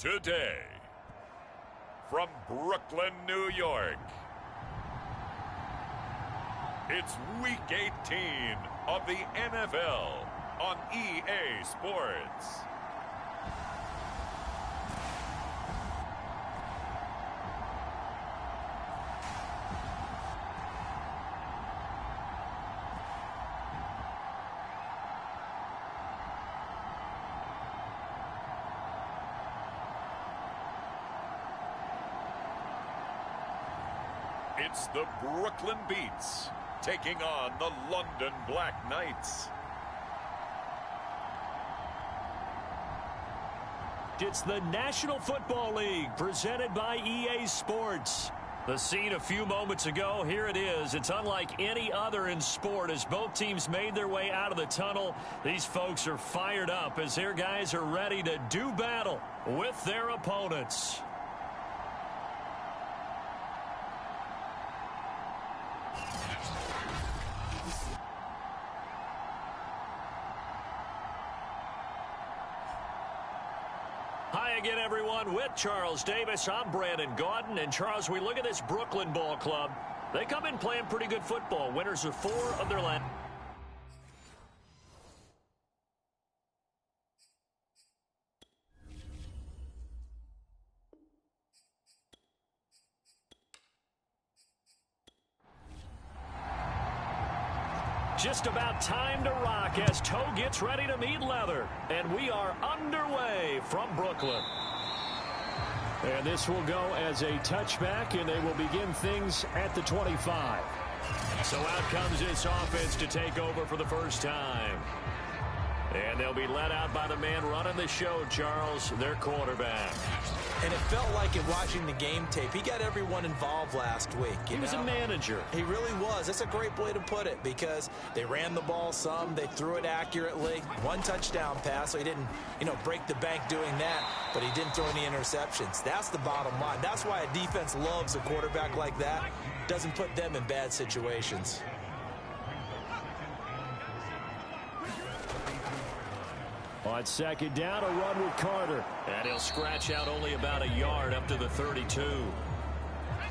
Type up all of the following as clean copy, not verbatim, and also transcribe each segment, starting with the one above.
Today, from Brooklyn, New York, it's Week 18 of the NFL on EA Sports. It's the Brooklyn Beats taking on the London Black Knights. It's the National Football League presented by EA Sports. The scene a few moments ago, here it is. It's unlike any other in sport as both teams made their way out of the tunnel. These folks are fired up as their guys are ready to do battle with their opponents. Hi again, everyone. With Charles Davis, I'm Brandon Gaudin. And Charles, we look at this Brooklyn ball club. They come in playing pretty good football. Winners of 4 of their last. Just about time to rock as toe gets ready to meet leather. And we are underway from Brooklyn. And this will go as a touchback, and they will begin things at the 25. So out comes this offense to take over for the first time. And they'll be led out by the man running the show, Charles, their quarterback. And it felt like in watching the game tape, he got everyone involved last week. He was a manager. He really was. That's a great way to put it because they ran the ball some. They threw it accurately. 1 touchdown pass, so he didn't, break the bank doing that, but he didn't throw any interceptions. That's the bottom line. That's why a defense loves a quarterback like that. Doesn't put them in bad situations. On second down, a run with Carter. And he'll scratch out only about a yard up to the 32.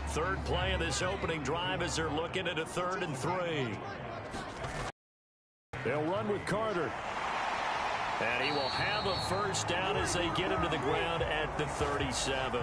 Third play of this opening drive as they're looking at a 3rd and 3. They'll run with Carter. And he will have a first down as they get him to the ground at the 37.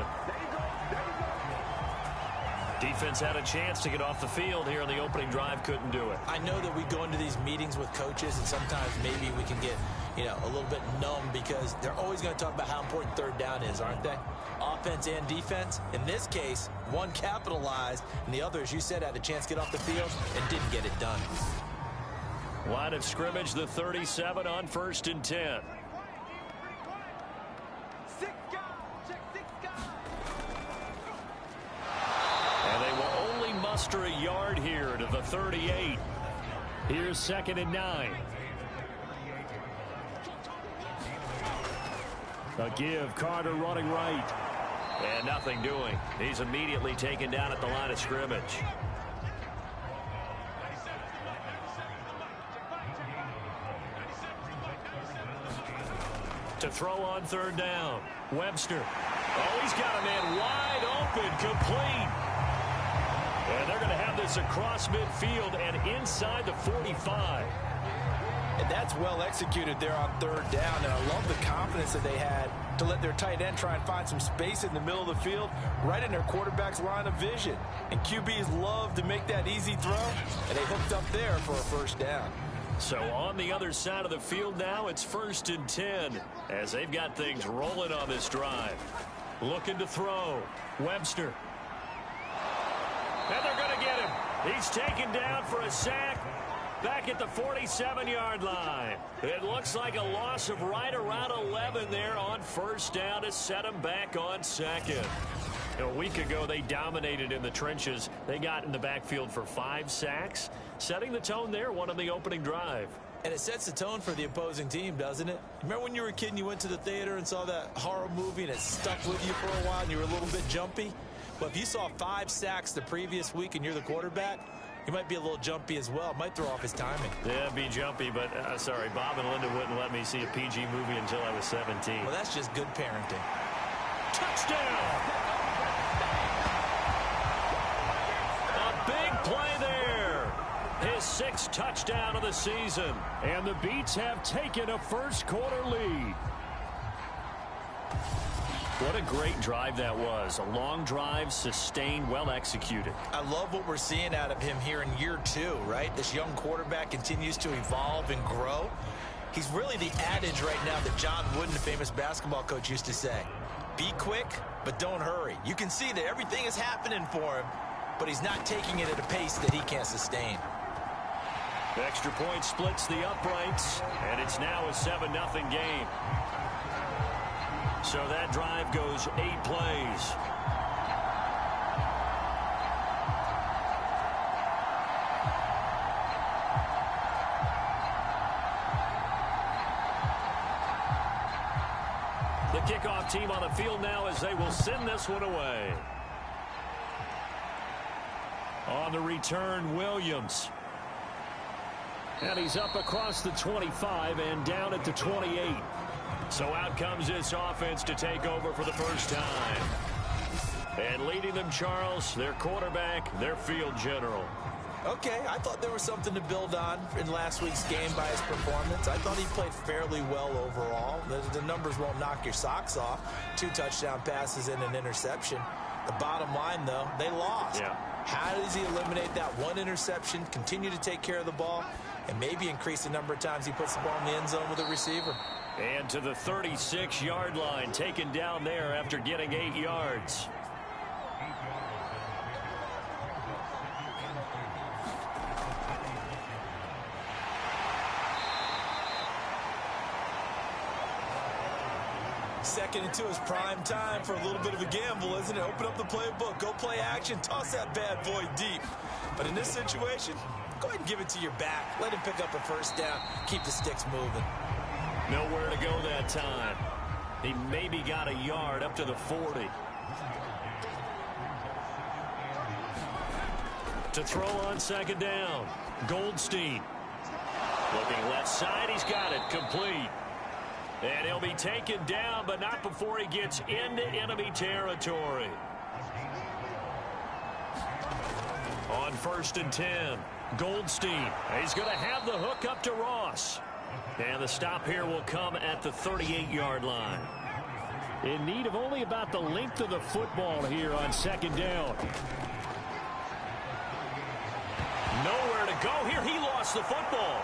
Defense had a chance to get off the field here in the opening drive, couldn't do it. I know that we go into these meetings with coaches, and sometimes maybe we can get, a little bit numb because they're always going to talk about how important 3rd down is, aren't they? Offense and defense. In this case, one capitalized, and the other, as you said, had a chance to get off the field and didn't get it done. Line of scrimmage, the 37 on 1st and 10. Muster a yard here to the 38. Here's 2nd and 9. A give, Carter running right. And nothing doing. He's immediately taken down at the line of scrimmage. To throw on 3rd down. Webster. Oh, he's got a man wide open, complete. And they're going to have this across midfield and inside the 45. And that's well executed there on 3rd down. And I love the confidence that they had to let their tight end try and find some space in the middle of the field, right in their quarterback's line of vision. And QBs love to make that easy throw, and they hooked up there for a first down. So on the other side of the field now, it's 1st and 10 as they've got things rolling on this drive. Looking to throw. Webster. And they're going to get him. He's taken down for a sack back at the 47-yard line. It looks like a loss of right around 11 there on 1st down to set him back on 2nd. A week ago, they dominated in the trenches. They got in the backfield for 5 sacks, setting the tone there, one on the opening drive. And it sets the tone for the opposing team, doesn't it? Remember when you were a kid and you went to the theater and saw that horror movie and it stuck with you for a while and you were a little bit jumpy? Well, if you saw 5 sacks the previous week and you're the quarterback, you might be a little jumpy as well. It might throw off his timing. Yeah, be jumpy, but sorry, Bob and Linda wouldn't let me see a PG movie until I was 17. Well, that's just good parenting. Touchdown! A big play there. His 6th touchdown of the season. And the Beats have taken a first-quarter lead. What a great drive that was. A long drive, sustained, well executed. I love what we're seeing out of him here in year 2, right? This young quarterback continues to evolve and grow. He's really the adage right now that John Wooden, the famous basketball coach, used to say. Be quick, but don't hurry. You can see that everything is happening for him, but he's not taking it at a pace that he can't sustain. Extra point splits the uprights, and it's now a 7-0 game. So that drive goes 8 plays. The kickoff team on the field now as they will send this one away. On the return, Williams. And he's up across the 25 and down at the 28. So out comes this offense to take over for the first time. And leading them, Charles, their quarterback, their field general. Okay, I thought there was something to build on in last week's game by his performance. I thought he played fairly well overall. The numbers won't knock your socks off. 2 touchdown passes and an interception. The bottom line, though, they lost. Yeah. How does he eliminate that one interception, continue to take care of the ball, and maybe increase the number of times he puts the ball in the end zone with a receiver? And to the 36-yard line, taken down there after getting 8 yards. Second and 2 is prime time for a little bit of a gamble, isn't it? Open up the playbook, go play action, toss that bad boy deep. But in this situation, go ahead and give it to your back. Let him pick up a first down, keep the sticks moving. Nowhere to go that time. He maybe got a yard up to the 40. To throw on second down, Goldstein. Looking left side, he's got it, complete. And he'll be taken down, but not before he gets into enemy territory. On 1st and 10, Goldstein. He's going to have the hook up to Ross. And the stop here will come at the 38-yard line. In need of only about the length of the football here on second down. Nowhere to go here. He lost the football.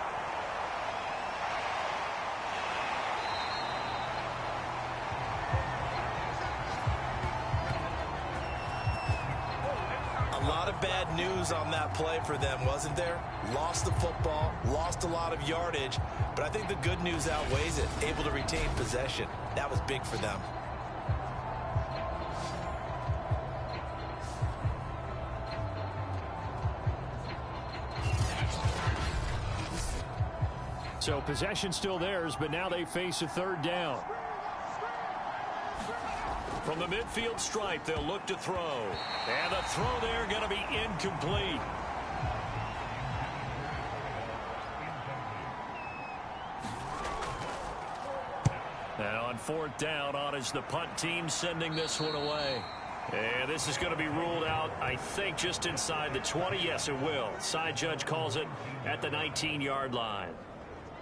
A lot of bad news on that play for them, wasn't there? Lost the football, lost a lot of yardage, but I think the good news outweighs it. Able to retain possession. That was big for them. So possession still theirs, but now they face a third down. From the midfield stripe, they'll look to throw. And the throw there going to be incomplete. And on 4th down, on is the punt team sending this one away. And this is going to be ruled out, I think, just inside the 20. Yes, it will. Side judge calls it at the 19-yard line.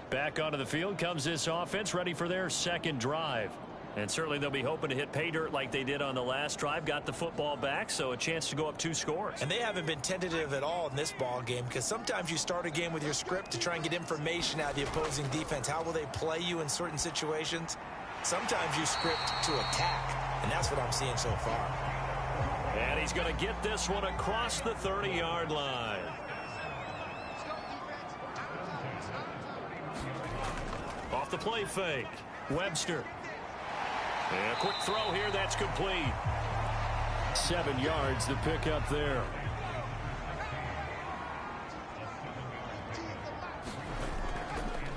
Back onto the field comes this offense, ready for their second drive. And certainly they'll be hoping to hit pay dirt like they did on the last drive. Got the football back, so a chance to go up 2 scores. And they haven't been tentative at all in this ball game, because sometimes you start a game with your script to try and get information out of the opposing defense. How will they play you in certain situations? Sometimes you script to attack, and that's what I'm seeing so far. And he's going to get this one across the 30-yard line. Off the play fake, Webster. And a quick throw here, that's complete. 7 yards, the pickup there.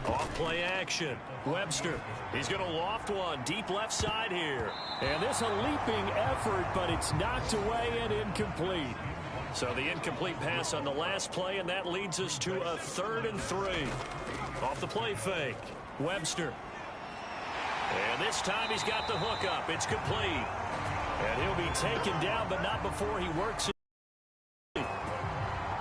Off play action, Webster. He's going to loft one, deep left side here. And this a leaping effort, but it's knocked away and incomplete. So the incomplete pass on the last play, and that leads us to a 3rd and 3. Off the play fake, Webster. And this time he's got the hook up. It's complete. And he'll be taken down, but not before he works it.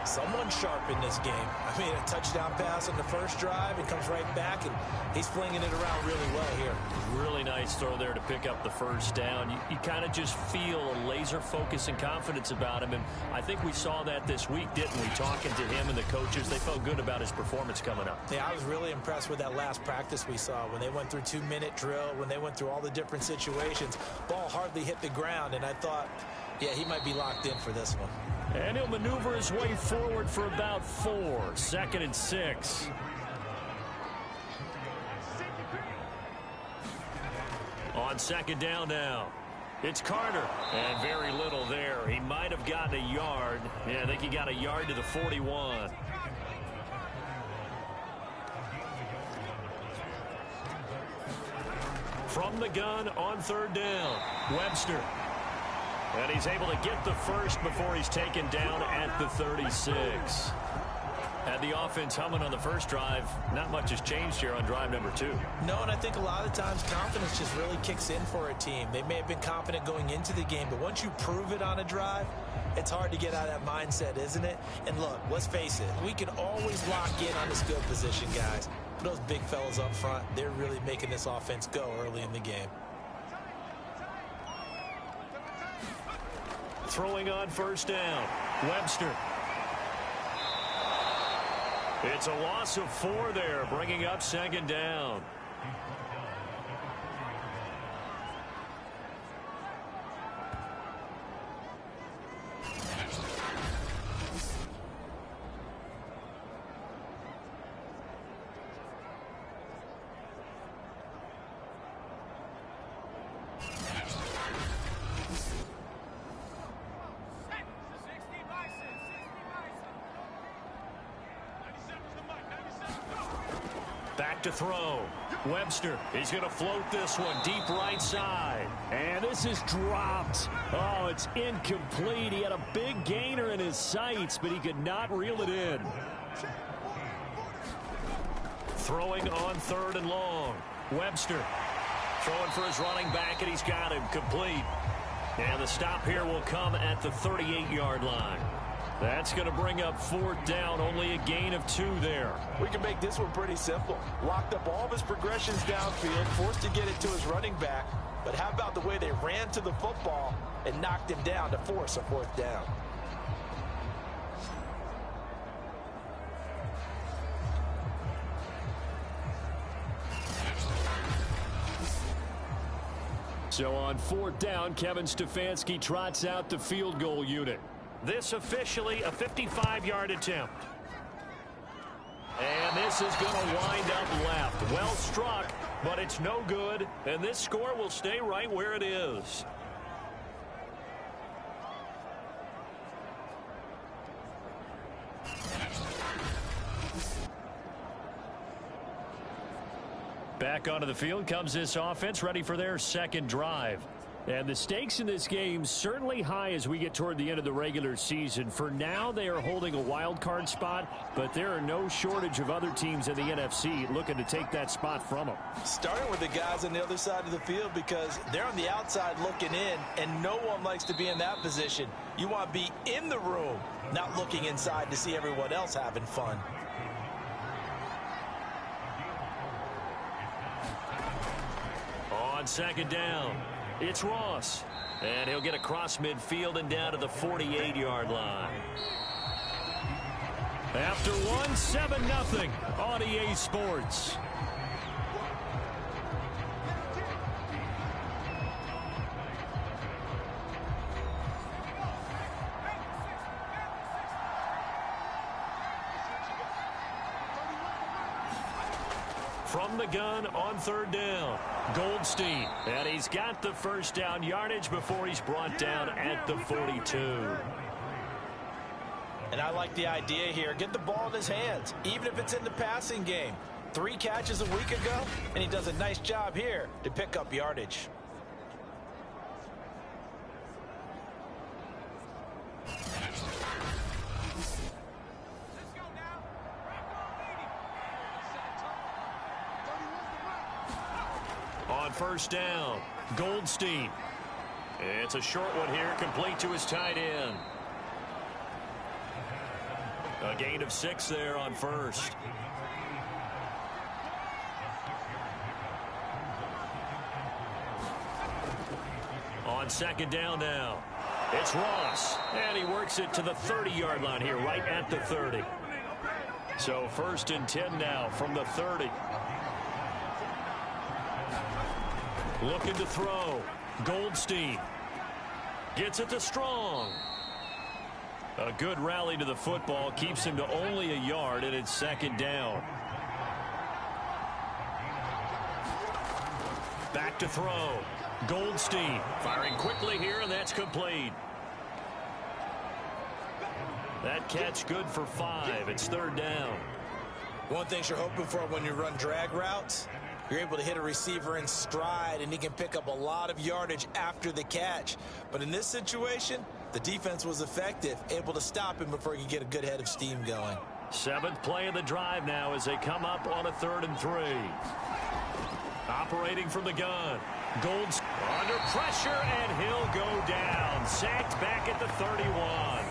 Someone sharp in this game. I mean, a touchdown pass on the first drive, and comes right back, and he's flinging it around really well here. Really nice throw there to pick up the first down. You kind of just feel a laser focus and confidence about him, and I think we saw that this week, didn't we? Talking to him and the coaches, they felt good about his performance coming up. Yeah, I was really impressed with that last practice we saw when they went through 2-minute drill, when they went through all the different situations. Ball hardly hit the ground, and I thought, yeah, he might be locked in for this one. And he'll maneuver his way forward for about 4. 2nd and 6. On 2nd down now. It's Carter. And very little there. He might have gotten a yard. Yeah, I think he got a yard to the 41. From the gun on 3rd down. Webster. And he's able to get the first before he's taken down at the 36. Had the offense humming on the first drive. Not much has changed here on drive number 2. No, and I think a lot of times confidence just really kicks in for a team. They may have been confident going into the game, but once you prove it on a drive, it's hard to get out of that mindset, isn't it? And look, let's face it, we can always lock in on the skill position, guys. But those big fellas up front, they're really making this offense go early in the game. Throwing on 1st down. Webster. It's a loss of 4 there, bringing up 2nd down. Back to throw. Webster. He's going to float this one deep right side. And this is dropped. Oh, it's incomplete. He had a big gainer in his sights, but he could not reel it in. Throwing on 3rd and long. Webster throwing for his running back, and he's got him complete. And the stop here will come at the 38-yard line. That's going to bring up 4th down, only a gain of 2 there. We can make this one pretty simple. Locked up all of his progressions downfield, forced to get it to his running back. But how about the way they ran to the football and knocked him down to force a 4th down? So on 4th down, Kevin Stefanski trots out the field goal unit. This officially a 55-yard attempt. And this is going to wind up left. Well struck, but it's no good. And this score will stay right where it is. Back onto the field comes this offense, ready for their 2nd drive. And the stakes in this game certainly high as we get toward the end of the regular season. For now, they are holding a wild card spot, but there are no shortage of other teams in the NFC looking to take that spot from them. Starting with the guys on the other side of the field because they're on the outside looking in, and no one likes to be in that position. You want to be in the room, not looking inside to see everyone else having fun. On 2nd down, it's Ross. And he'll get across midfield and down to the 48-yard line. After one, 7-0 on EA Sports. From the gun on 3rd down, Goldstein. And he's got the 1st down yardage before he's brought down at the 42. And I like the idea here. Get the ball in his hands, even if it's in the passing game. 3 catches a week ago, and he does a nice job here to pick up yardage. On 1st down, Goldstein. It's a short one here, complete to his tight end. A gain of 6 there on first. On second down now. It's Ross, and he works it to the 30-yard line here, right at the 30. So 1st and 10 now from the 30. Looking to throw. Goldstein gets it to Strong. A good rally to the football keeps him to only a yard, and it's 2nd down. Back to throw. Goldstein firing quickly here, and that's complete. That catch good for 5. It's 3rd down. One thing you're hoping for when you run drag routes, you're able to hit a receiver in stride, and he can pick up a lot of yardage after the catch. But in this situation, the defense was effective, able to stop him before he could get a good head of steam going. 7th play of the drive now as they come up on a 3rd and 3. Operating from the gun. Golds under pressure, and he'll go down. Sacked back at the 31.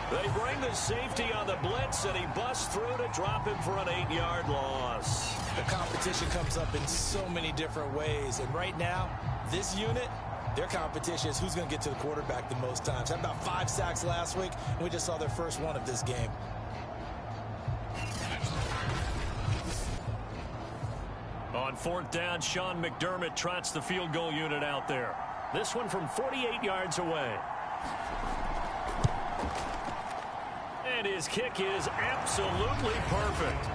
They bring the safety on the blitz, and he busts through to drop him for an 8-yard loss. The competition comes up in so many different ways, and right now, this unit, their competition is who's going to get to the quarterback the most times. Had about 5 sacks last week, and we just saw their first one of this game. On 4th down, Sean McDermott trots the field goal unit out there. This one from 48 yards away. And his kick is absolutely perfect.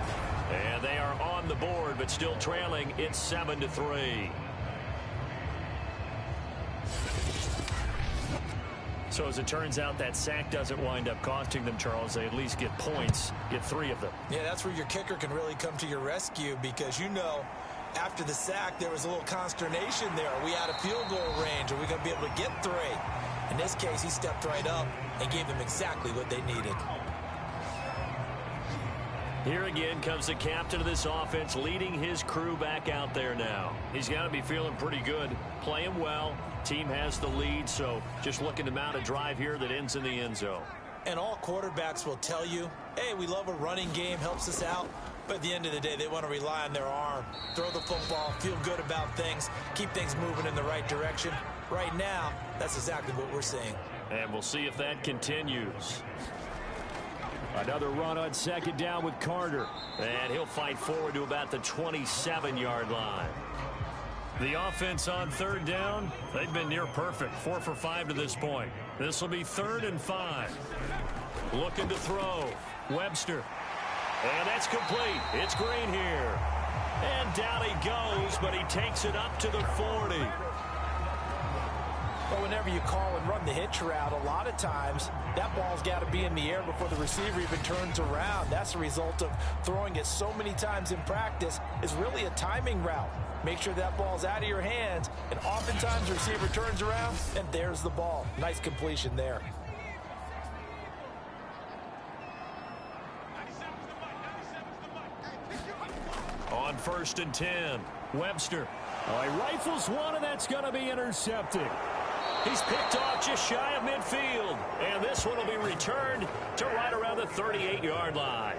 And they are on the board, but still trailing. It's 7-3. So as it turns out, that sack doesn't wind up costing them, Charles. They at least get points, get 3 of them. Yeah, that's where your kicker can really come to your rescue, because you know after the sack there was a little consternation there. Are we out of field goal range? Are we going to be able to get 3? In this case, he stepped right up and gave them exactly what they needed. Here again comes the captain of this offense, leading his crew back out there now. He's got to be feeling pretty good, playing well. Team has the lead, so just looking to mount a drive here that ends in the end zone. And all quarterbacks will tell you, hey, we love a running game, helps us out. But at the end of the day, they want to rely on their arm, throw the football, feel good about things, keep things moving in the right direction. Right now, that's exactly what we're seeing. And we'll see if that continues. Another run on 2nd down with Carter. And he'll fight forward to about the 27-yard line. The offense on 3rd down, they've been near perfect. 4 for 5 to this point. This will be 3rd and 5. Looking to throw. Webster. And that's complete. It's Green here. And down he goes, but he takes it up to the 40. Well, whenever you call and run the hitch route, a lot of times that ball's got to be in the air before the receiver even turns around. That's the result of throwing it so many times in practice. Is really a timing route. Make sure that ball's out of your hands, and oftentimes the receiver turns around, and there's the ball. Nice completion there. On 1st and 10, Webster. He rifles one, and that's going to be intercepted. He's picked off just shy of midfield, and this one will be returned to right around the 38-yard line.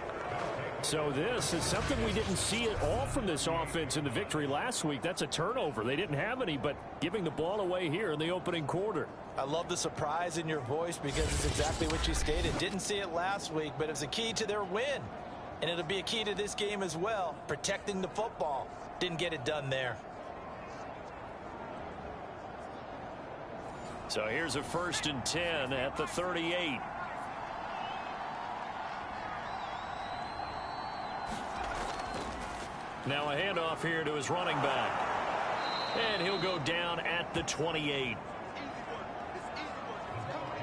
So this is something we didn't see at all from this offense in the victory last week. That's a turnover. They didn't have any, but giving the ball away here in the opening quarter. I love the surprise in your voice because it's exactly what you stated. Didn't see it last week, but it was a key to their win. And it'll be a key to this game as well, protecting the football. Didn't get it done there. So here's a 1st and 10 at the 38. Now a handoff here to his running back. And he'll go down at the 28.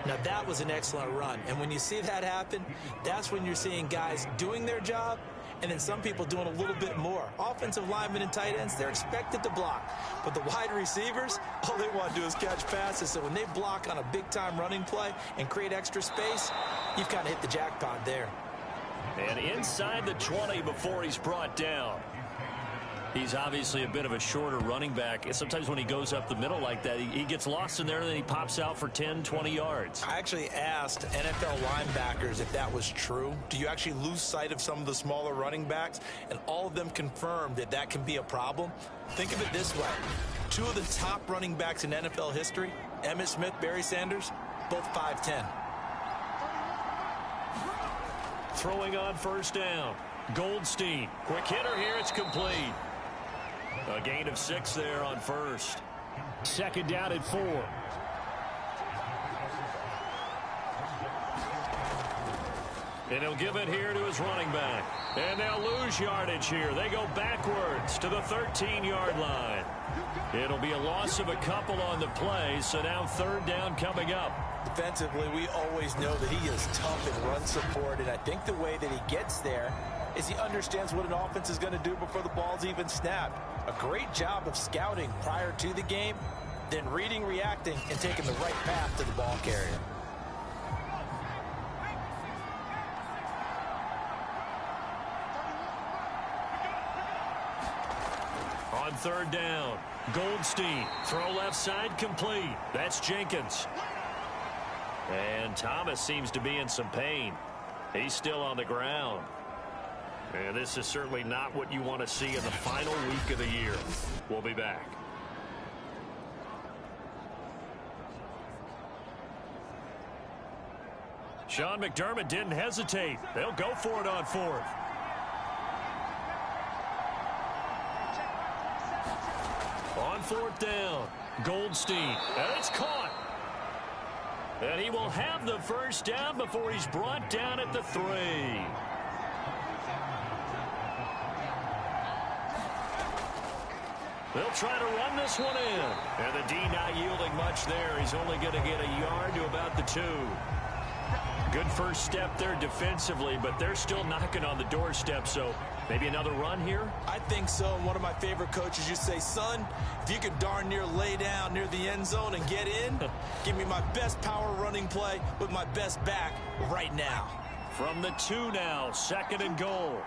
Now that was an excellent run. And when you see that happen, that's when you're seeing guys doing their job and then some people doing a little bit more. Offensive linemen and tight ends, they're expected to block. But the wide receivers, all they want to do is catch passes. So when they block on a big-time running play and create extra space, you've kind of hit the jackpot there. And inside the 20 before he's brought down. He's obviously a bit of a shorter running back. And sometimes when he goes up the middle like that, he gets lost in there, and then he pops out for 10, 20 yards. I actually asked NFL linebackers if that was true. Do you actually lose sight of some of the smaller running backs? And all of them confirmed that that can be a problem. Think of it this way. Two of the top running backs in NFL history, Emmitt Smith, Barry Sanders, both 5'10". Throwing on first down. Goldstein. Quick hitter here. It's complete. A gain of 6 there on first. Second down at 4. And he'll give it here to his running back. And they'll lose yardage here. They go backwards to the 13-yard line. It'll be a loss of a couple on the play, so now third down coming up. Defensively, we always know that he is tough in run support, and I think the way that he gets there is he understands what an offense is going to do before the ball's even snapped. A great job of scouting prior to the game, then reading, reacting, and taking the right path to the ball carrier. On third down, Goldstein. Throw left side complete. That's Jenkins. And Thomas seems to be in some pain. He's still on the ground. And this is certainly not what you want to see in the final week of the year. We'll be back. Sean McDermott didn't hesitate. They'll go for it on fourth. On fourth down, Goldstein. And it's caught. And he will have the first down before he's brought down at the 3. They'll try to run this one in. And the D not yielding much there. He's only going to get a yard to about the 2. Good first step there defensively, but they're still knocking on the doorstep, so maybe another run here? I think so. And one of my favorite coaches used to say, son, if you could darn near lay down near the end zone and get in, give me my best power running play with my best back right now. From the 2 now, second and goal.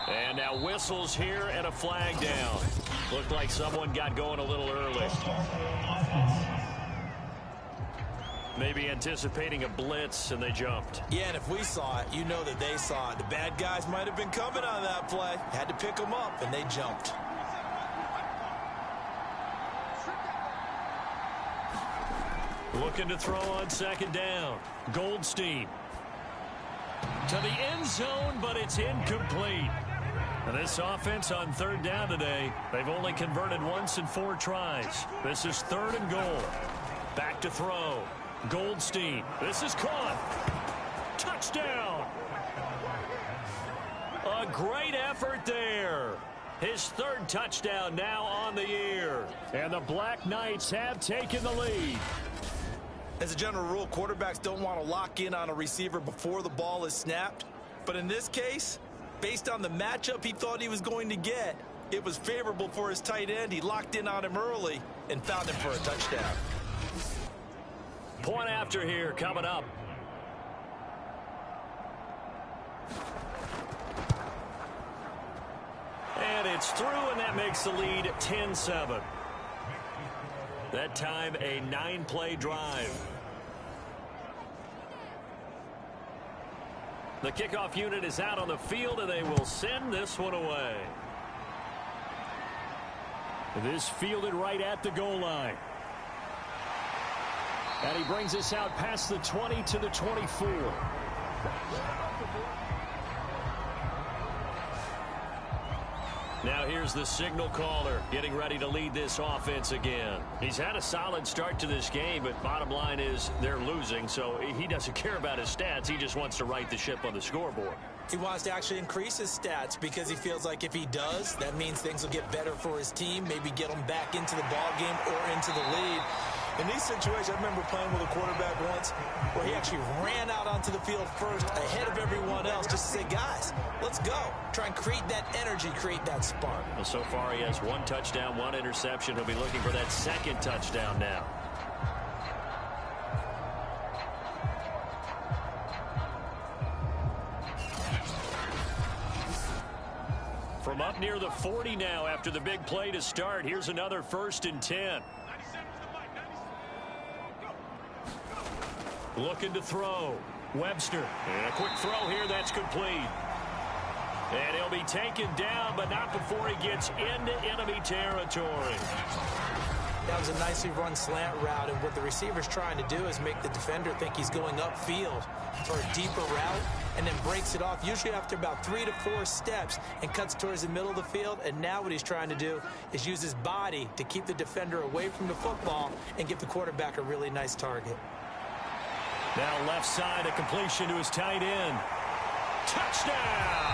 And now whistles here and a flag down. Looked like someone got going a little early. Maybe anticipating a blitz, and they jumped. Yeah, and if we saw it, you know that they saw it. The bad guys might have been coming on that play. Had to pick them up, and they jumped. Looking to throw on second down. Goldstein. To the end zone, but it's incomplete. And this offense on third down today, they've only converted once in 4 tries. This is third and goal. Back to throw. Goldstein. This is caught. Touchdown. A great effort there. His third touchdown now on the year. And the Black Knights have taken the lead. As a general rule, quarterbacks don't want to lock in on a receiver before the ball is snapped. But in this case, based on the matchup he thought he was going to get, it was favorable for his tight end. He locked in on him early and found him for a touchdown. Point after here coming up. And it's through, and that makes the lead 10-7. That time a 9-play drive. The kickoff unit is out on the field, and they will send this one away. This fielded right at the goal line. And he brings us out past the 20 to the 24. Now here's the signal caller getting ready to lead this offense again. He's had a solid start to this game, but bottom line is they're losing, so he doesn't care about his stats. He just wants to right the ship on the scoreboard. He wants to actually increase his stats because he feels like if he does, that means things will get better for his team, maybe get them back into the ball game or into the lead. In these situations, I remember playing with a quarterback once where he actually ran out onto the field first ahead of everyone else just to say, guys, let's go. Try and create that energy, create that spark. Well, so far he has 1 touchdown, 1 interception. He'll be looking for that second touchdown now. From From up near the 40 now after the big play to start. Here's another 1st and 10. Looking to throw. Webster. And a quick throw here. That's complete. And he'll be taken down, but not before he gets into enemy territory. That was a nicely run slant route, and what the receiver's trying to do is make the defender think he's going upfield for a deeper route, and then breaks it off, usually after about 3 to 4 steps, and cuts towards the middle of the field. And now what he's trying to do is use his body to keep the defender away from the football and give the quarterback a really nice target. Now left side, a completion to his tight end. Touchdown!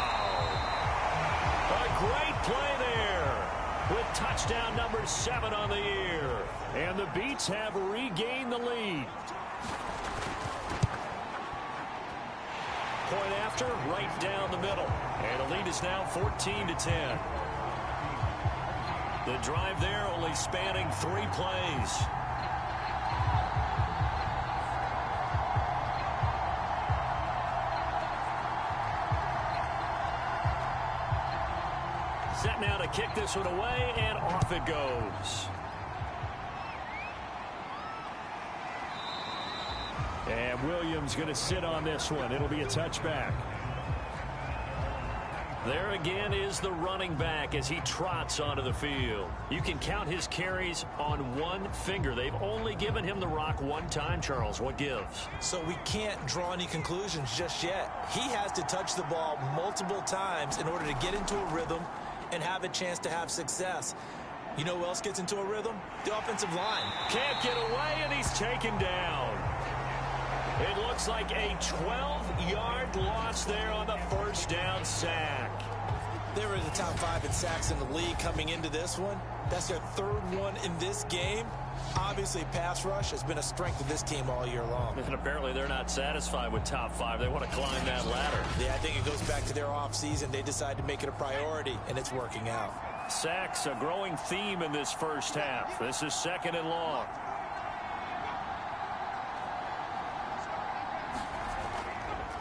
A great play there with touchdown number 7 on the year. And the Beats have regained the lead. Point after, right down the middle. And the lead is now 14-10. The drive there only spanning 3 plays. Set now to kick this one away, and off it goes. And Williams going to sit on this one. It'll be a touchback. There again is the running back as he trots onto the field. You can count his carries on one finger. They've only given him the rock one time, Charles. What gives? So we can't draw any conclusions just yet. He has to touch the ball multiple times in order to get into a rhythm and have a chance to have success. You know who else gets into a rhythm? The offensive line. Can't get away, and he's taken down. It looks like a 12-yard loss there on the first down sack. They were in the top 5 in sacks in the league coming into this one. That's their 3rd one in this game. Obviously, pass rush has been a strength of this team all year long. And apparently they're not satisfied with top 5. They want to climb that ladder. Yeah, I think it goes back to their offseason. They decided to make it a priority, and it's working out. Sacks, a growing theme in this first half. This is 2nd and long.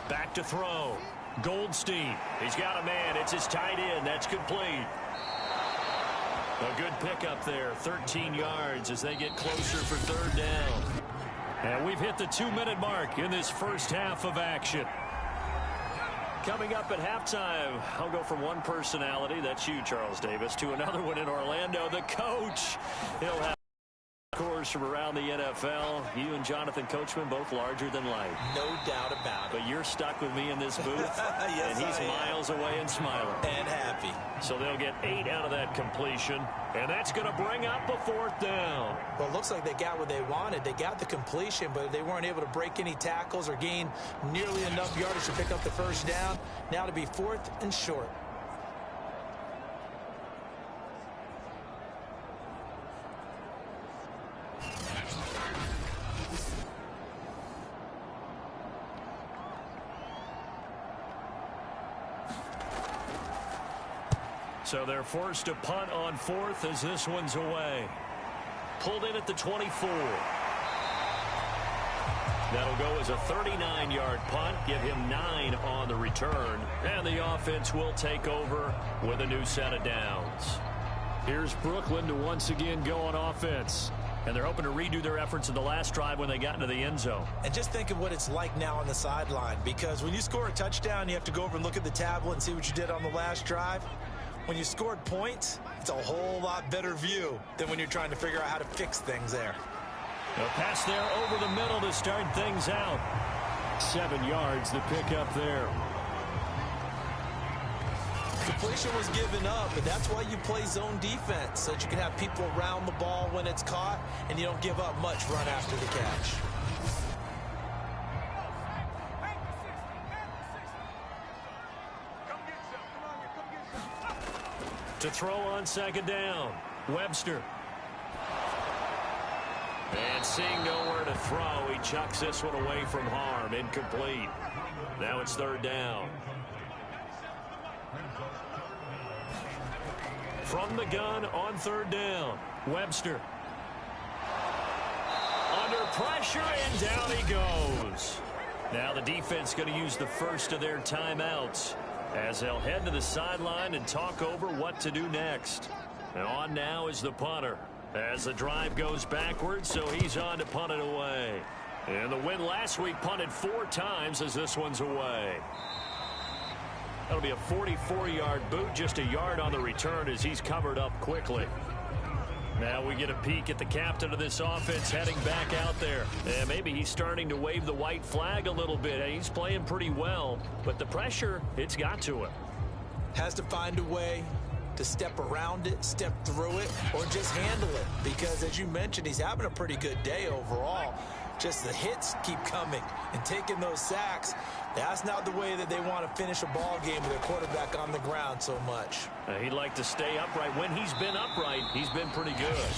Back to throw. Goldstein. He's got a man. It's his tight end. That's complete. A good pickup there. 13 yards as they get closer for 3rd down. And we've hit the 2-minute mark in this first half of action. Coming up at halftime, I'll go from one personality, that's you, Charles Davis, to another one in Orlando, the coach. He'll have scores from around the NFL. You and Jonathan Coachman both larger than life. No doubt about it. But you're stuck with me in this booth. Yes, and he's miles away and smiling. And happy. So they'll get 8 out of that completion. And that's going to bring up a 4th down. Well, it looks like they got what they wanted. They got the completion, but they weren't able to break any tackles or gain nearly enough yardage to pick up the first down. Now to be 4th and short. So they're forced to punt on 4th as this one's away. Pulled in at the 24. That'll go as a 39-yard punt. Give him 9 on the return. And the offense will take over with a new set of downs. Here's Brooklyn to once again go on offense. And they're hoping to redo their efforts in the last drive when they got into the end zone. And just think of what it's like now on the sideline. Because when you score a touchdown, you have to go over and look at the tablet and see what you did on the last drive. When you scored points, it's a whole lot better view than when you're trying to figure out how to fix things there. A pass there over the middle to start things out. 7 yards the pickup there. Completion was given up, but that's why you play zone defense, so that you can have people around the ball when it's caught, and you don't give up much run after the catch. To throw on 2nd down, Webster. And seeing nowhere to throw, he chucks this one away from harm. Incomplete. Now it's 3rd down. From the gun on 3rd down, Webster. Under pressure, and down he goes. Now the defense going to use the first of their timeouts. as they'll head to the sideline and talk over what to do next. And on now is the punter as the drive goes backwards, so he's on to punt it away. And the win last week punted 4 times as this one's away. That'll be a 44-yard boot, just a yard on the return as he's covered up quickly. Now we get a peek at the captain of this offense heading back out there. And maybe he's starting to wave the white flag a little bit. He's playing pretty well, but the pressure, it's got to him. Has to find a way to step around it, step through it, or just handle it. Because as you mentioned, he's having a pretty good day overall. Just the hits keep coming and taking those sacks. That's not the way that they want to finish a ball game with their quarterback on the ground so much. He'd like to stay upright. When he's been upright, he's been pretty good.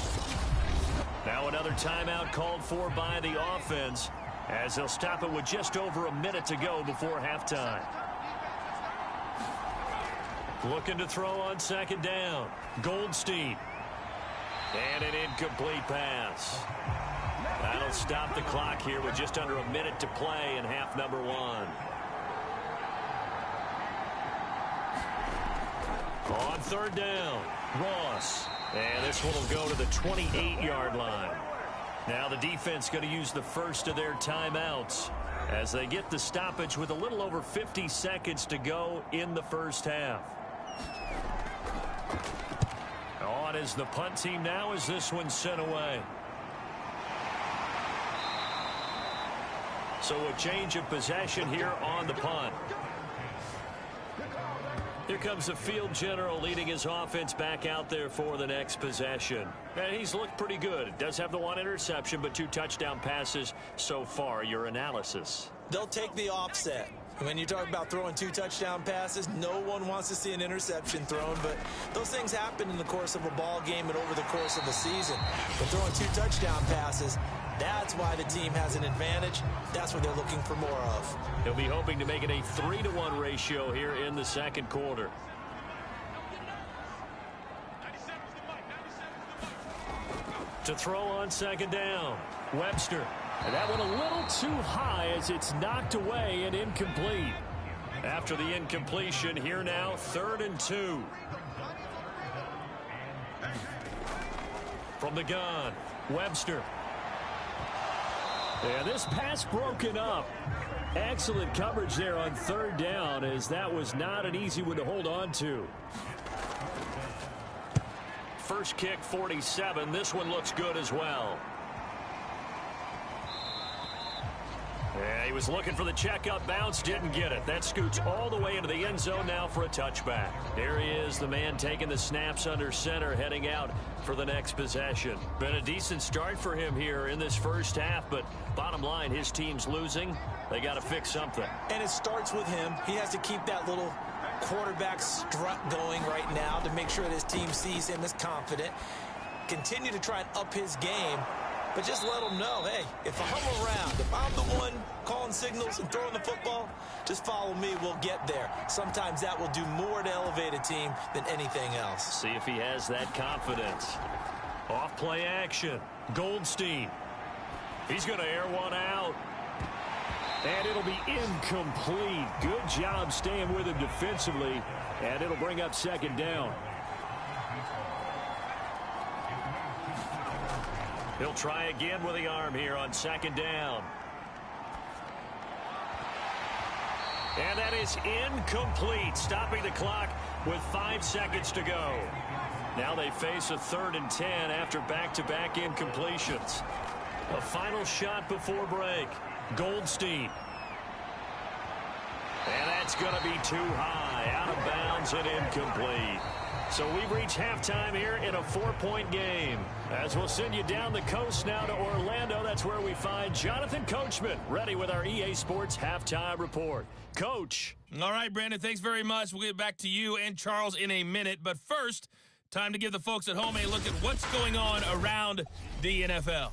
Now another timeout called for by the offense as they'll stop it with just over a minute to go before halftime. Looking to throw on second down. Goldstein. And an incomplete pass. That'll stop the clock here with just under a minute to play in half number 1. On third down, Ross. And this one will go to the 28-yard line. Now the defense going to use the first of their timeouts as they get the stoppage with a little over 50 seconds to go in the first half. On is the punt team now as this one's sent away. So a change of possession here on the punt. Here comes the field general leading his offense back out there for the next possession. And he's looked pretty good. Does have the 1 interception, but 2 touchdown passes so far. Your analysis? They'll take the offset. When you talk about throwing 2 touchdown passes, no one wants to see an interception thrown, but those things happen in the course of a ball game and over the course of a season. But throwing 2 touchdown passes, that's why the team has an advantage. That's what they're looking for more of. He'll be hoping to make it a 3-to-1 ratio here in the second quarter. To throw on second down, Webster. And that one a little too high as it's knocked away and incomplete. After the incompletion, here now, 3rd and 2. From the gun, Webster. And this pass broken up. Excellent coverage there on 3rd down as that was not an easy one to hold on to. First kick, 47. This one looks good as well. Yeah, he was looking for the checkup bounce, didn't get it. That scoots all the way into the end zone now for a touchback. There he is, the man taking the snaps under center, heading out for the next possession. Been a decent start for him here in this first half, but bottom line, his team's losing. They got to fix something. And it starts with him. He has to keep that little quarterback strut going right now to make sure that his team sees him as confident. Continue to try and up his game. But just let them know, hey, if I'm around, if I'm the one calling signals and throwing the football, just follow me, we'll get there. Sometimes that will do more to elevate a team than anything else. See if he has that confidence. Off play action. Goldstein. He's going to air one out. And it'll be incomplete. Good job staying with him defensively. And it'll bring up second down. He'll try again with the arm here on second down. And that is incomplete, stopping the clock with 5 seconds to go. Now they face a 3rd and 10 after back-to-back incompletions. A final shot before break. Goldstein. And that's going to be too high, out of bounds and incomplete. So we've reached halftime here in a 4-point game. As we'll send you down the coast now to Orlando, that's where we find Jonathan Coachman, ready with our EA Sports Halftime Report. Coach. All right, Brandon, thanks very much. We'll get back to you and Charles in a minute. But first, time to give the folks at home a look at what's going on around the NFL.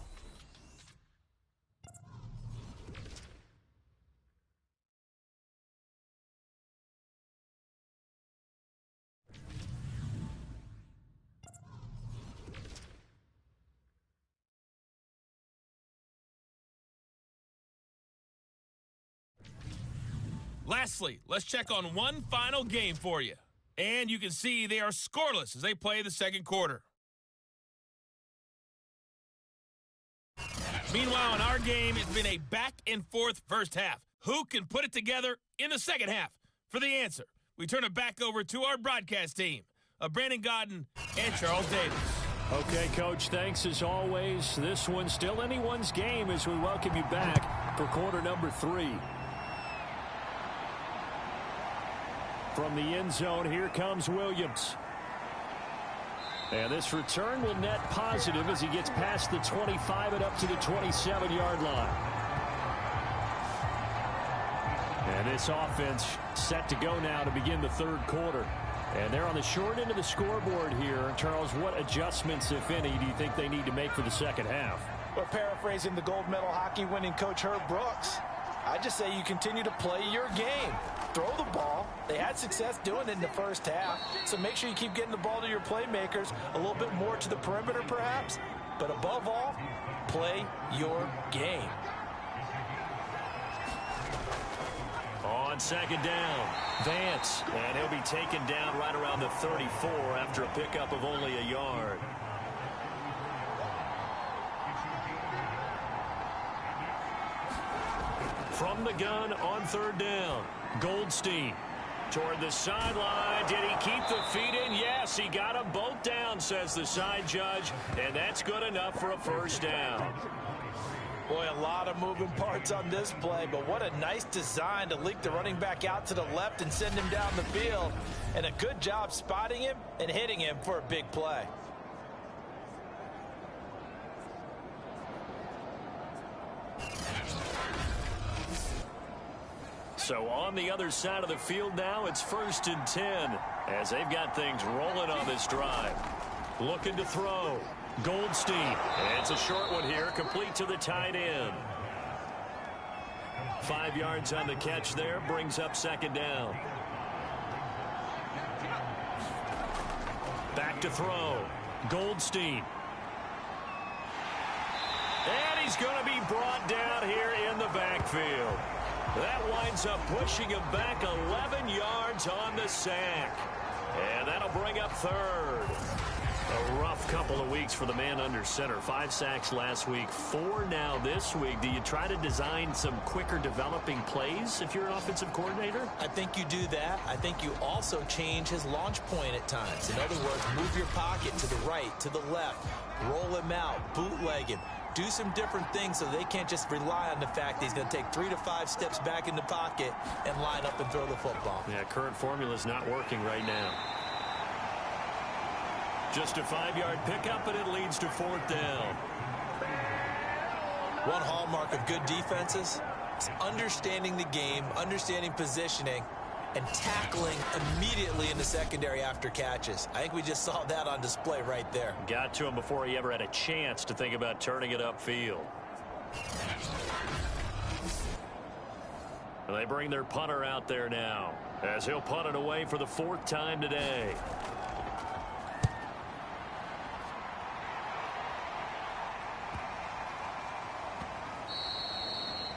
Lastly, let's check on one final game for you. And you can see they are scoreless as they play the second quarter. Meanwhile, in our game, it's been a back-and-forth first half. Who can put it together in the second half? For the answer, we turn it back over to our broadcast team of Brandon Godden and Charles Davis. Okay, Coach, thanks as always. This one's still anyone's game as we welcome you back for quarter number 3. From the end zone, here comes Williams. And this return will net positive as he gets past the 25 and up to the 27-yard line. And this offense set to go now to begin the third quarter. And they're on the short end of the scoreboard here. Charles, what adjustments, if any, do you think they need to make for the second half? Well, paraphrasing the gold medal hockey winning coach Herb Brooks, I just say you continue to play your game. Throw the ball. They had success doing it in the first half, so make sure you keep getting the ball to your playmakers, a little bit more to the perimeter perhaps, but above all, play your game. On second down, Vance, and he'll be taken down right around the 34 after a pickup of only a yard. From the gun on third down, Goldstein toward the sideline. Did he keep the feet in? Yes, he got them both down, says the side judge, and that's good enough for a first down. Boy, a lot of moving parts on this play, but what a nice design to leak the running back out to the left and send him down the field. And a good job spotting him and hitting him for a big play. So on the other side of the field now, it's 1st and 10 as they've got things rolling on this drive. Looking to throw. Goldstein. It's a short one here, complete to the tight end. 5 yards on the catch there, brings up second down. Back to throw. Goldstein. And he's going to be brought down here in the backfield. That winds up pushing him back 11 yards on the sack. And that'll bring up third. A rough couple of weeks for the man under center. 5 sacks last week, 4 now this week. Do you try to design some quicker developing plays if you're an offensive coordinator? I think you do that. I think you also change his launch point at times. In other words, move your pocket to the right, to the left, roll him out, bootleg him. Do some different things so they can't just rely on the fact that he's going to take 3 to 5 steps back in the pocket and line up and throw the football. Yeah, current formula is not working right now. Just a 5-yard pickup, and it leads to 4th down. One hallmark of good defenses is understanding the game, understanding positioning, and tackling immediately in the secondary after catches. I think we just saw that on display right there. Got to him before he ever had a chance to think about turning it upfield. And they bring their punter out there now as he'll punt it away for the 4th time today.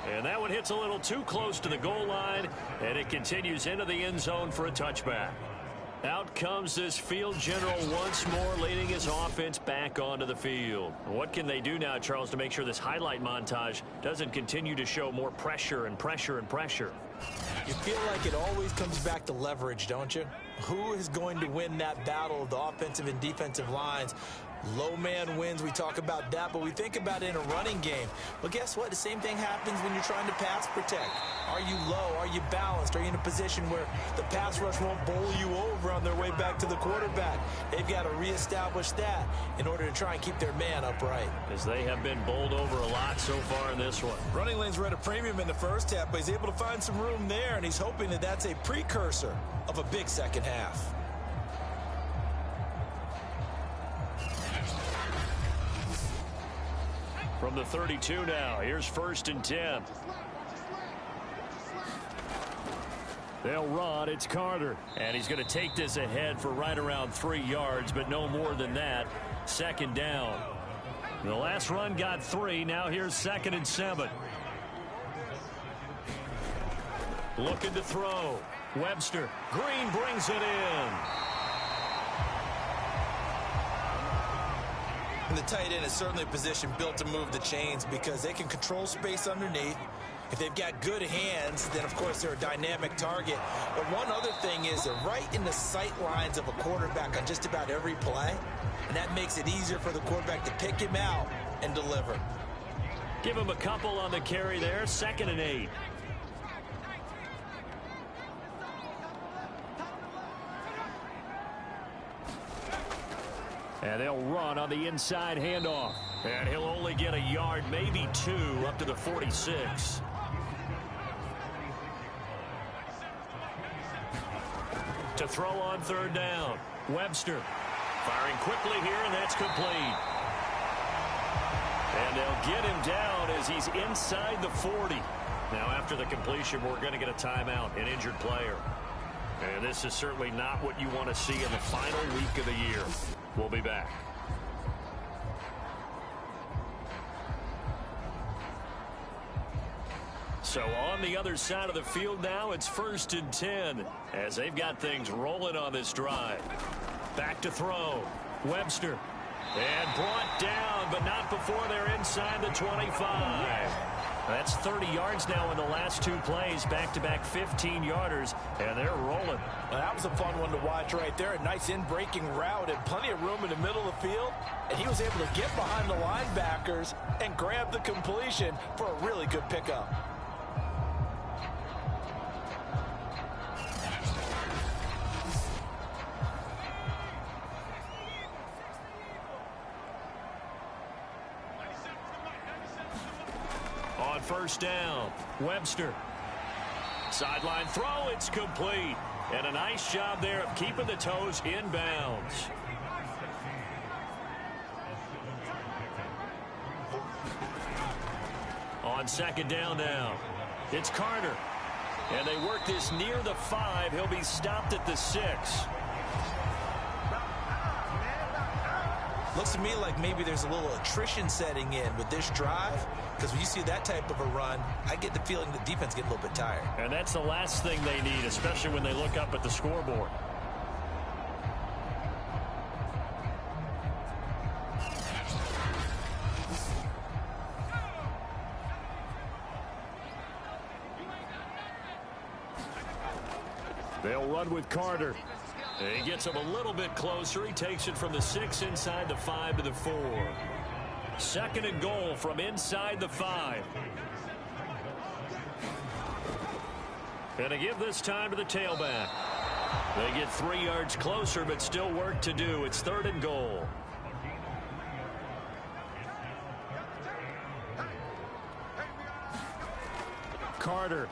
And that one hits a little too close to the goal line, and it continues into the end zone for a touchback. Out comes this field general once more, leading his offense back onto the field. What can they do now, Charles, to make sure this highlight montage doesn't continue to show more pressure and pressure and pressure? You feel like it always comes back to leverage, don't you? Who is going to win that battle of the offensive and defensive lines? Low man wins. We talk about that, but we think about it in a running game. But guess what? The same thing happens when you're trying to pass protect. Are you low? Are you balanced? Are you in a position where the pass rush won't bowl you over on their way back to the quarterback? They've got to reestablish that in order to try and keep their man upright. As they have been bowled over a lot so far in this one. Running lanes were at a premium in the first half, but he's able to find some room there, and he's hoping that that's a precursor of a big second half. From the 32 now, here's 1st and 10. They'll run. It's Carter. And he's going to take this ahead for right around 3 yards, but no more than that. 2nd down. The last run got 3. Now here's 2nd and 7. Looking to throw. Webster. Green brings it in. And the tight end is certainly a position built to move the chains because they can control space underneath. If they've got good hands, then, of course, they're a dynamic target. But one other thing is they're right in the sight lines of a quarterback on just about every play, and that makes it easier for the quarterback to pick him out and deliver. Give him a couple on the carry there. 2nd and 8. And they'll run on the inside handoff. And he'll only get a yard, maybe 2, up to the 46. To throw on 3rd down. Webster firing quickly here, and that's complete. And they'll get him down as he's inside the 40. Now, after the completion, we're going to get a timeout, an injured player. And this is certainly not what you want to see in the final week of the year. We'll be back. So on the other side of the field now, it's 1st and 10 as they've got things rolling on this drive. Back to throw. Webster. And brought down, but not before they're inside the 25. That's 30 yards now in the last 2 plays, back-to-back 15-yarders, and they're rolling. Well, that was a fun one to watch right there. A nice in-breaking route and plenty of room in the middle of the field, and he was able to get behind the linebackers and grab the completion for a really good pickup. On 1st down, Webster. Sideline throw, it's complete. And a nice job there of keeping the toes in bounds. On 2nd down now, it's Carter. And they work this near the 5. He'll be stopped at the 6. Looks to me like maybe there's a little attrition setting in with this drive, because when you see that type of a run, I get the feeling the defense getting a little bit tired. And that's the last thing they need, especially when they look up at the scoreboard. They'll run with Carter. He gets him a little bit closer. He takes it from the 6 inside the 5 to the 4. 2nd and goal from inside the 5. And to give this time to the tailback. They get 3 yards closer, but still work to do. It's 3rd and goal. Carter.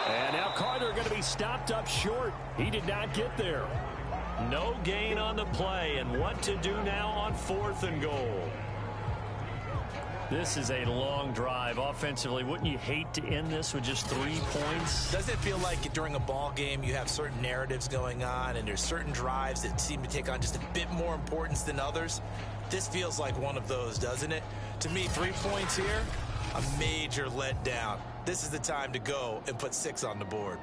And now Carter going to be stopped up short. He did not get there. No gain on the play, and what to do now on 4th and goal. This is a long drive offensively. Wouldn't you hate to end this with just 3 points? Doesn't it feel like during a ball game you have certain narratives going on and there's certain drives that seem to take on just a bit more importance than others? This feels like one of those, doesn't it? To me, 3 points here, a major letdown. This is the time to go and put 6 on the board.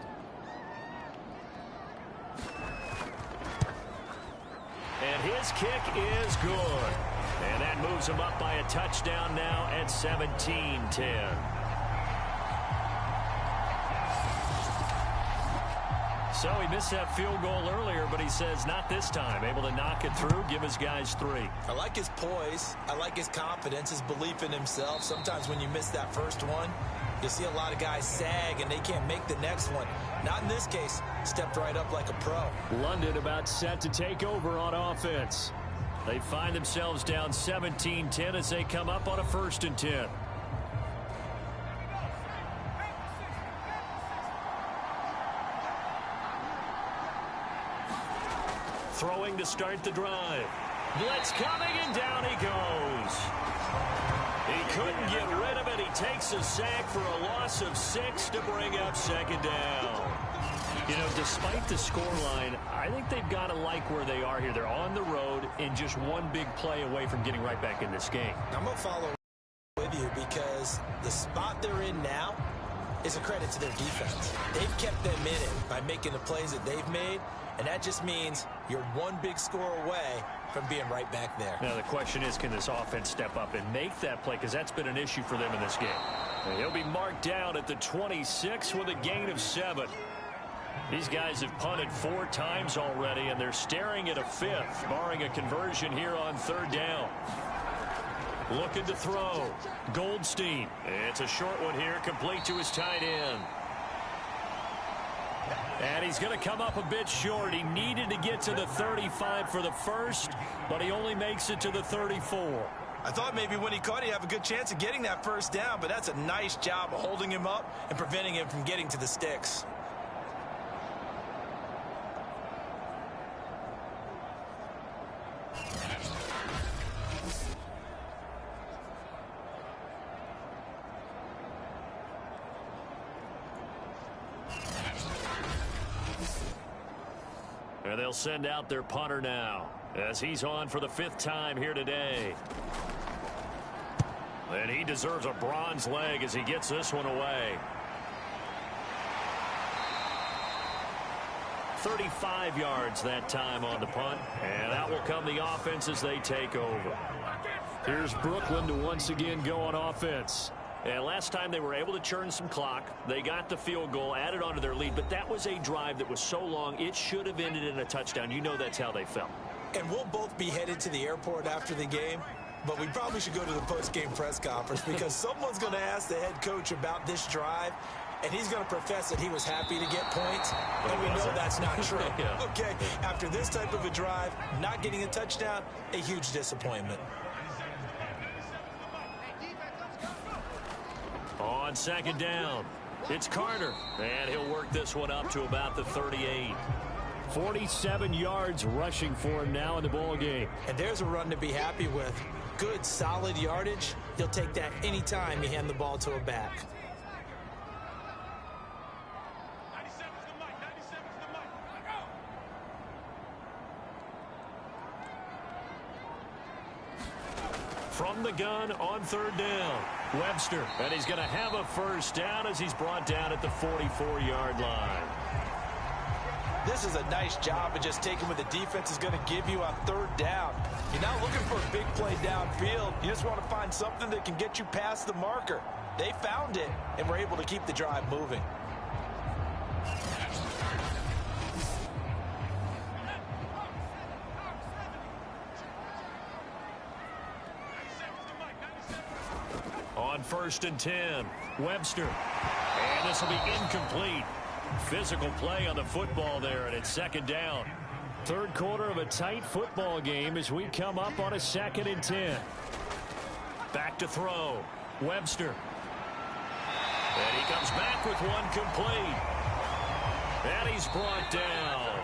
And his kick is good. And that moves him up by a touchdown now at 17-10. So he missed that field goal earlier, but he says not this time. Able to knock it through, give his guys 3. I like his poise. I like his confidence, his belief in himself. Sometimes when you miss that first one, you'll see a lot of guys sag and they can't make the next one. Not in this case. Stepped right up like a pro. London about set to take over on offense. They find themselves down 17-10 as they come up on a 1st and 10. Throwing to start the drive. Blitz coming, and down he goes. He couldn't get rid of it. He takes a sack for a loss of 6 to bring up 2nd down. You know, despite the scoreline, I think they've got to like where they are here. They're on the road and just one big play away from getting right back in this game. I'm going to follow with you because the spot they're in now, is a credit to their defense. They've kept them in it by making the plays that they've made, and that just means you're one big score away from being right back there. Now, the question is, can this offense step up and make that play? Because that's been an issue for them in this game. And he'll be marked down at the 26 with a gain of 7. These guys have punted 4 times already, and they're staring at a 5th, barring a conversion here on 3rd down. Looking to throw. Goldstein. It's a short one here, complete to his tight end. And he's going to come up a bit short. He needed to get to the 35 for the first, but he only makes it to the 34. I thought maybe when he caught it, he'd have a good chance of getting that first down, but that's a nice job of holding him up and preventing him from getting to the sticks. And they'll send out their punter now as he's on for the 5th time here today. And he deserves a bronze leg as he gets this one away. 35 yards that time on the punt. And out will come the offense as they take over. Here's Brooklyn to once again go on offense. And last time they were able to churn some clock. They got the field goal, added on to their lead. But that was a drive that was so long, it should have ended in a touchdown. You know that's how they felt. And we'll both be headed to the airport after the game. But we probably should go to the post-game press conference because someone's going to ask the head coach about this drive. And he's going to profess that he was happy to get points. And we know that's not true. Yeah. Okay, after this type of a drive, not getting a touchdown, a huge disappointment. On 2nd down, it's Carter, and he'll work this one up to about the 38. 47 yards rushing for him now in the ball game. And there's a run to be happy with. Good, solid yardage. He'll take that anytime you hand the ball to a back. From the gun on 3rd down, Webster. And he's going to have a first down as he's brought down at the 44-yard line. This is a nice job of just taking what the defense is going to give you on 3rd down. You're not looking for a big play downfield. You just want to find something that can get you past the marker. They found it and were able to keep the drive moving. On 1st and 10, Webster. And this will be incomplete. Physical play on the football there, and it's 2nd down. 3rd quarter of a tight football game as we come up on a 2nd and 10. Back to throw. Webster. And he comes back with one complete. And he's brought down.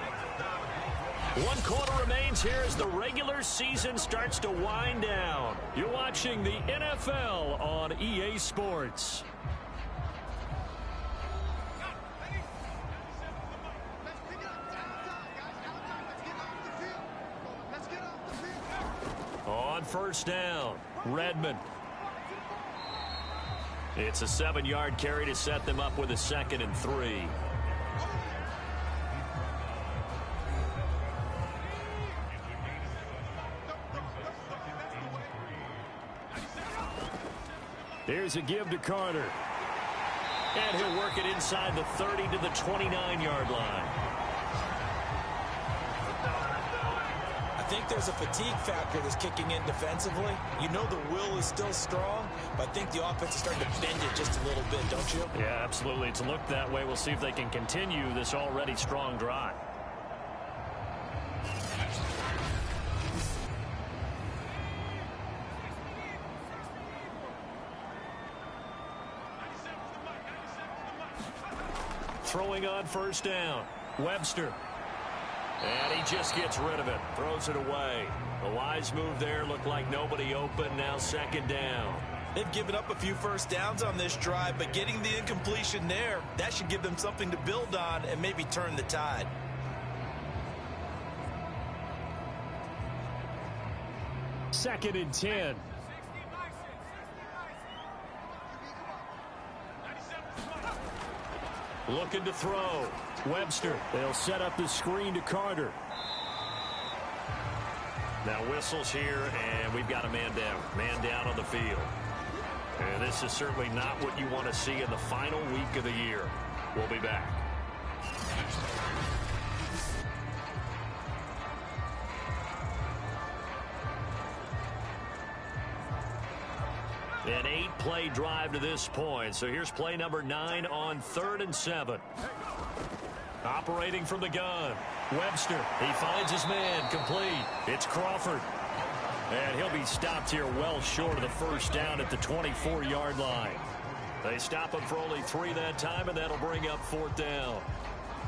1 quarter remains here as the regular season starts to wind down. You're watching the NFL on EA Sports. On 1st down, Redmond. It's a 7-yard carry to set them up with a 2nd and 3. Here's a give to Carter. And he'll work it inside the 30 to the 29-yard line. I think there's a fatigue factor that's kicking in defensively. You know the will is still strong, but I think the offense is starting to bend it just a little bit, don't you? Yeah, absolutely. It's looked that way. We'll see if they can continue this already strong drive. Throwing on 1st down, Webster. And he just gets rid of it, throws it away. A wise move there, looked like nobody open, now 2nd down. They've given up a few first downs on this drive, but getting the incompletion there, that should give them something to build on and maybe turn the tide. Second and 10. Looking to throw. Webster. They'll set up the screen to Carter. Now whistles here, and we've got a man down. Man down on the field. And this is certainly not what you want to see in the final week of the year. We'll be back. An 8-play drive to this point. So here's play number 9 on 3rd and 7. Operating from the gun. Webster. He finds his man. Complete. It's Crawford. And he'll be stopped here well short of the first down at the 24-yard line. They stop him for only 3 that time, and that'll bring up 4th down.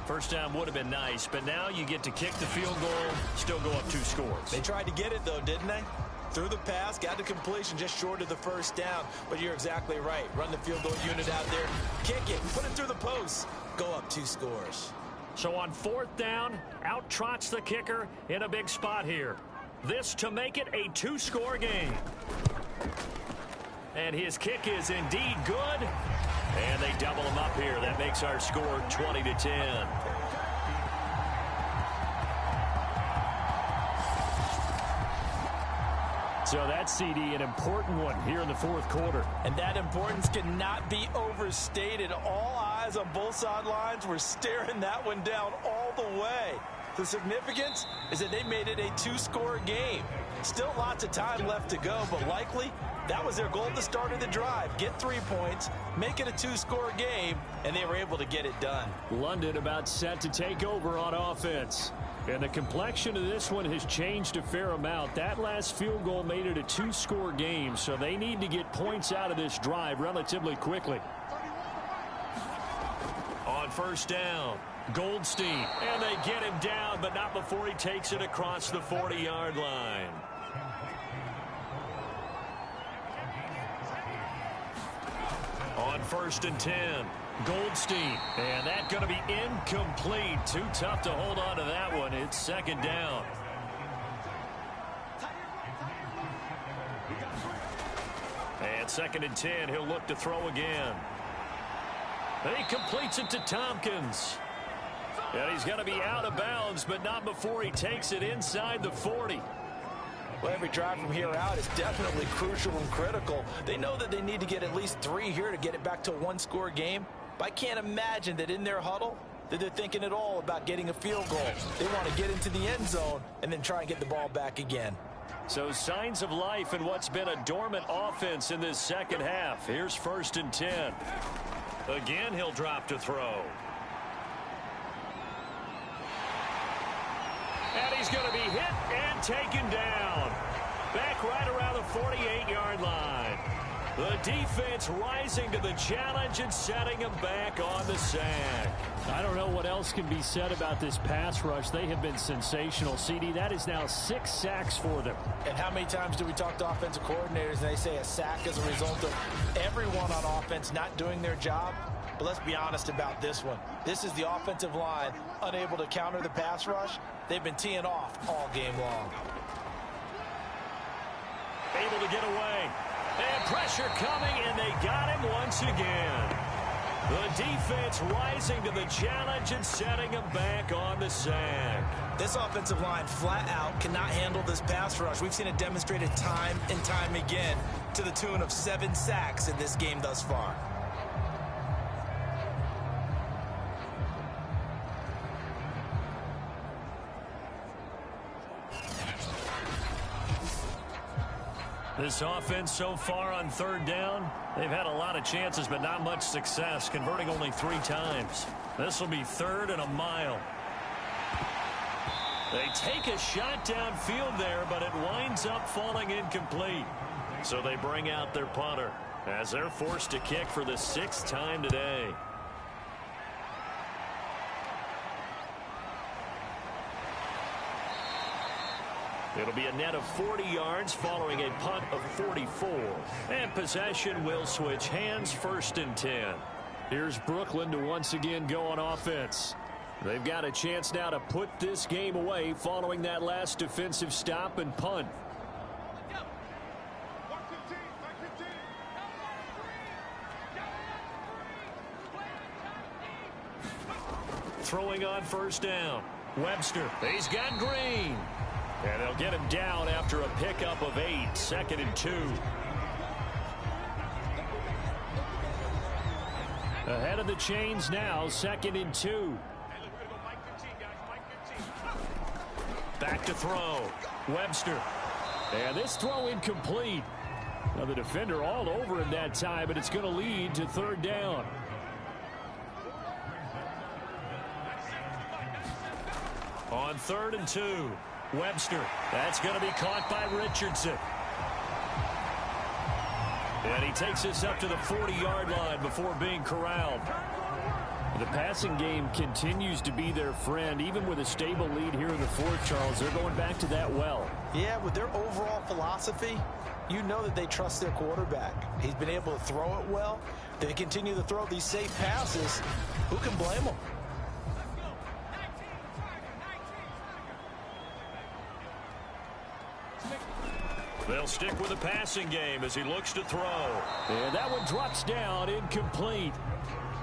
First down would have been nice, but now you get to kick the field goal, still go up 2 scores. They tried to get it, though, didn't they? Threw the pass, got the completion just short of the first down. But you're exactly right. Run the field goal unit out there. Kick it. Put it through the post. Go up 2 scores. So on 4th down, out trots the kicker in a big spot here. This to make it a 2-score game. And his kick is indeed good. And they double him up here. That makes our score 20-10. So that's, CD, an important one here in the 4th quarter. And that importance cannot be overstated. All eyes on both sidelines were staring that one down all the way. The significance is that they made it a 2-score game. Still lots of time left to go, but likely that was their goal at the start of the drive. Get 3 points, make it a 2-score game, and they were able to get it done. London about set to take over on offense. And the complexion of this one has changed a fair amount. That last field goal made it a 2-score game, so they need to get points out of this drive relatively quickly. On 1st down, Goldstein. And they get him down, but not before he takes it across the 40-yard line. On 1st and 10. Goldstein, and that's going to be incomplete. Too tough to hold on to that one. It's 2nd down. And 2nd and 10, he'll look to throw again. He completes it to Tompkins. And he's going to be out of bounds, but not before he takes it inside the 40. Well, every drive from here out is definitely crucial and critical. They know that they need to get at least 3 here to get it back to a 1-score game. But I can't imagine that in their huddle that they're thinking at all about getting a field goal. They want to get into the end zone and then try and get the ball back again. So signs of life in what's been a dormant offense in this second half. Here's 1st and 10. Again, he'll drop to throw. And he's going to be hit and taken down. Back right around the 48-yard line. The defense rising to the challenge and setting him back on the sack. I don't know what else can be said about this pass rush. They have been sensational, CD. That is now 6 sacks for them. And how many times do we talk to offensive coordinators and they say a sack is a result of everyone on offense not doing their job? But let's be honest about this one. This is the offensive line unable to counter the pass rush. They've been teeing off all game long. Able to get away. And pressure coming, and they got him once again. The defense rising to the challenge and setting him back on the sack. This offensive line flat out cannot handle this pass rush. We've seen it demonstrated time and time again to the tune of 7 sacks in this game thus far. This offense so far on 3rd down, they've had a lot of chances, but not much success, converting only 3 times. This will be 3rd and a mile. They take a shot downfield there, but it winds up falling incomplete. So they bring out their punter as they're forced to kick for the 6th time today. It'll be a net of 40 yards following a punt of 44. And possession will switch hands, 1st and 10. Here's Brooklyn to once again go on offense. They've got a chance now to put this game away following that last defensive stop and punt. throwing on first down. Webster, he's got Green. And they'll get him down after a pickup of 8, 2nd and 2. Ahead of the chains now, 2nd and 2. Back to throw. Webster. And this throw incomplete. Now the defender all over him that time, but it's going to lead to 3rd down. On 3rd and 2. Webster. That's going to be caught by Richardson. And he takes this up to the 40-yard line before being corralled. The passing game continues to be their friend. Even with a stable lead here in the 4th, Charles, they're going back to that well. Yeah, with their overall philosophy, you know that they trust their quarterback. He's been able to throw it well. They continue to throw these safe passes. Who can blame them? They'll stick with the passing game as he looks to throw. And that one drops down, incomplete.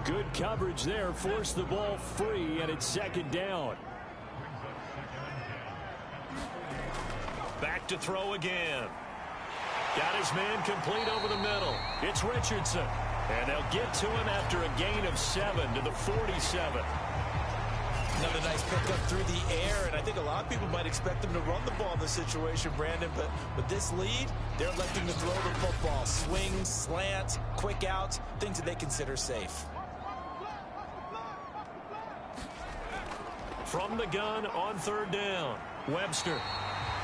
Good coverage there, forced the ball free, and it's 2nd down. Back to throw again. Got his man complete over the middle. It's Richardson. And they'll get to him after a gain of 7 to the 47. Another nice pickup through the air, and I think a lot of people might expect them to run the ball in this situation, Brandon, but with this lead, they're electing to throw the football. Swings, slants, quick outs, things that they consider safe. From the gun on 3rd down, Webster.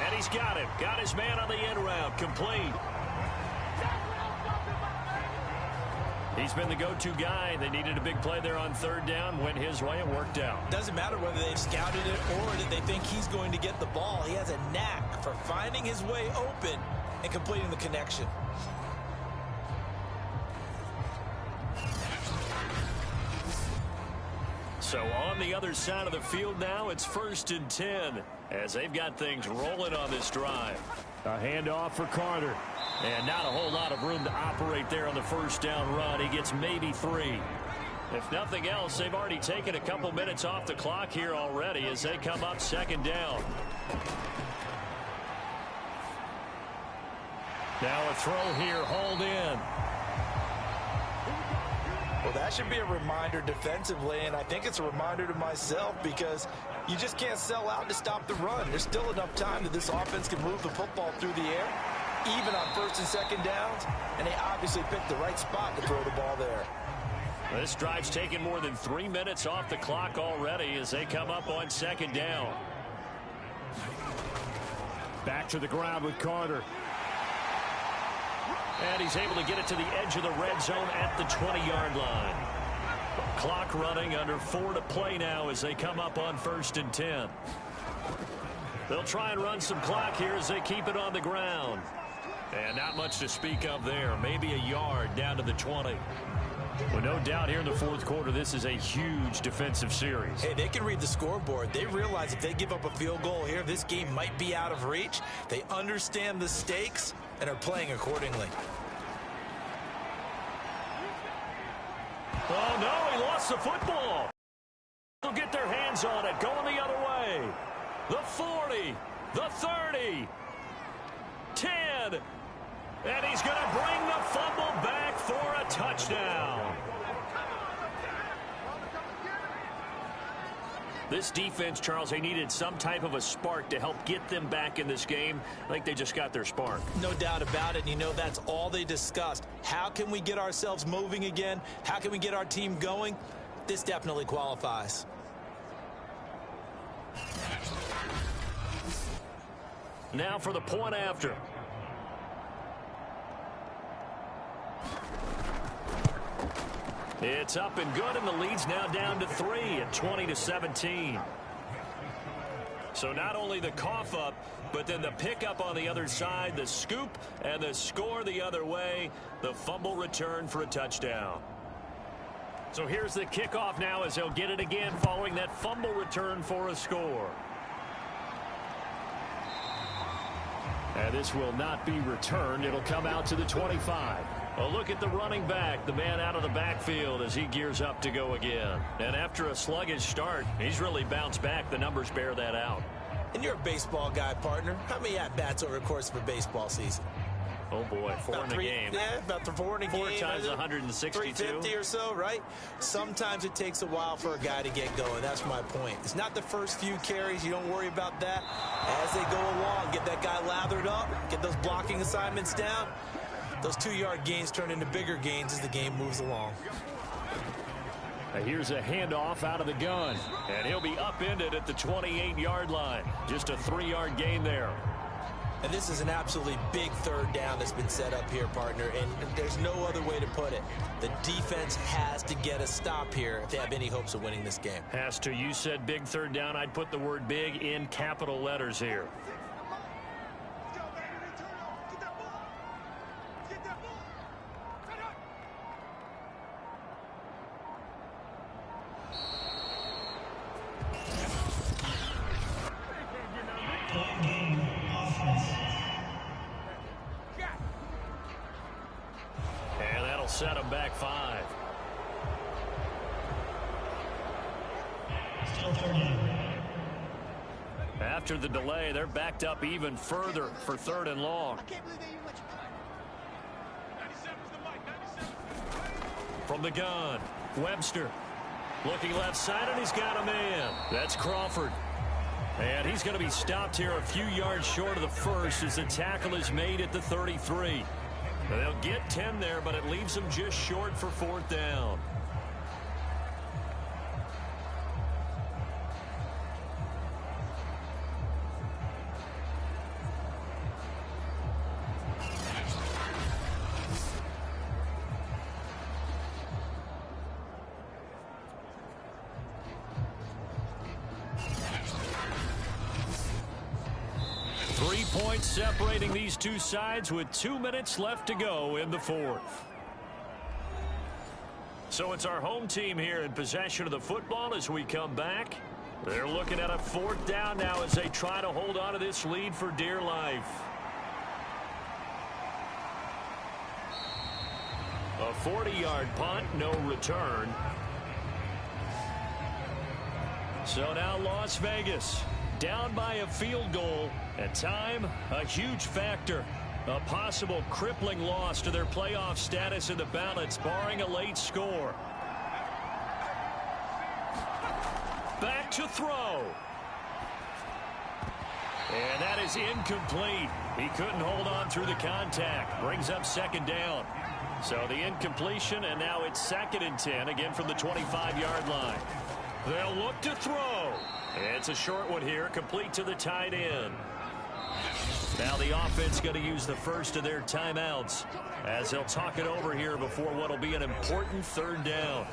And he's got him. Got his man on the end route. Complete. He's been the go-to guy. They needed a big play there on 3rd down. Went his way. It worked out. Doesn't matter whether they've scouted it or that they think he's going to get the ball. He has a knack for finding his way open and completing the connection. So on the other side of the field now, it's 1st and 10 as they've got things rolling on this drive. A handoff for Carter. And not a whole lot of room to operate there on the 1st down run. He gets maybe 3. If nothing else, they've already taken a couple minutes off the clock here already as they come up 2nd down. Now a throw here, hauled in. Well, that should be a reminder defensively, and I think it's a reminder to myself because you just can't sell out to stop the run. There's still enough time that this offense can move the football through the air, even on 1st and 2nd downs, and they obviously picked the right spot to throw the ball there. This drive's taken more than 3 minutes off the clock already as they come up on 2nd down. Back to the ground with Carter. And he's able to get it to the edge of the red zone at the 20-yard line. Clock running, under 4 to play now as they come up on 1st and 10. They'll try and run some clock here as they keep it on the ground. And not much to speak of there. Maybe a yard down to the 20. Well, no doubt here in the 4th quarter, this is a huge defensive series. Hey, they can read the scoreboard. They realize if they give up a field goal here, this game might be out of reach. They understand the stakes and are playing accordingly. Oh, no, he lost the football. They'll get their hands on it, going the other way. The 40, the 30, 10. And he's going to bring the fumble back for a touchdown. This defense, Charles, they needed some type of a spark to help get them back in this game. I think they just got their spark. No doubt about it. And you know, that's all they discussed. How can we get ourselves moving again? How can we get our team going? This definitely qualifies. Now for the point after. It's up and good, and the lead's now down to 3 at 20-17. So not only the cough up, but then the pickup on the other side, the scoop, and the score the other way, the fumble return for a touchdown. So here's the kickoff now as they'll get it again following that fumble return for a score. And this will not be returned. It'll come out to the 25. A look at the running back, the man out of the backfield as he gears up to go again. And after a sluggish start, he's really bounced back. The numbers bear that out. And you're a baseball guy, partner. How many at-bats over the course of a baseball season? Oh, boy, four in a game. Yeah, about four in a game. 4 times 162. 350 or so, right? Sometimes it takes a while for a guy to get going. That's my point. It's not the first few carries. You don't worry about that. As they go along, get that guy lathered up, get those blocking assignments down. Those 2-yard gains turn into bigger gains as the game moves along. Here's a handoff out of the gun, and he'll be upended at the 28-yard line. Just a 3-yard gain there. And this is an absolutely big third down that's been set up here, partner, and there's no other way to put it. The defense has to get a stop here if they have any hopes of winning this game. Has to. You said big third down. I'd put the word big in capital letters here. And that'll set them back 5. After the delay, they're backed up even further for 3rd and long. From the gun, Webster looking left side, and he's got a man. That's Crawford. And he's going to be stopped here a few yards short of the first as the tackle is made at the 33. They'll get 10 there, but it leaves them just short for 4th down. Points separating these two sides with 2 minutes left to go in the 4th. So it's our home team here in possession of the football as we come back. They're looking at a 4th down now as they try to hold on to this lead for dear life. A 40-yard punt, no return. So now Las Vegas down by a field goal, and time a huge factor. A possible crippling loss to their playoff status in the balance, barring a late score. Back to throw. And that is incomplete. He couldn't hold on through the contact. Brings up 2nd down. So the incompletion, and now it's 2nd and 10, again from the 25-yard line. They'll look to throw. It's a short one here, complete to the tight end. Now the offense going to use the first of their timeouts as they'll talk it over here before what will be an important 3rd down.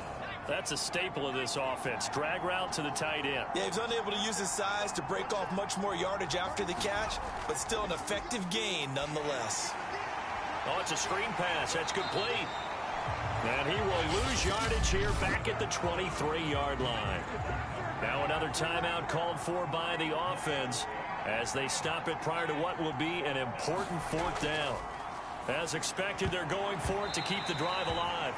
That's a staple of this offense. Drag route to the tight end. Yeah, he's unable to use his size to break off much more yardage after the catch, but still an effective gain nonetheless. Oh, it's a screen pass. That's complete. And he will lose yardage here back at the 23-yard line. Now another timeout called for by the offense as they stop it prior to what will be an important 4th down. As expected, they're going for it to keep the drive alive.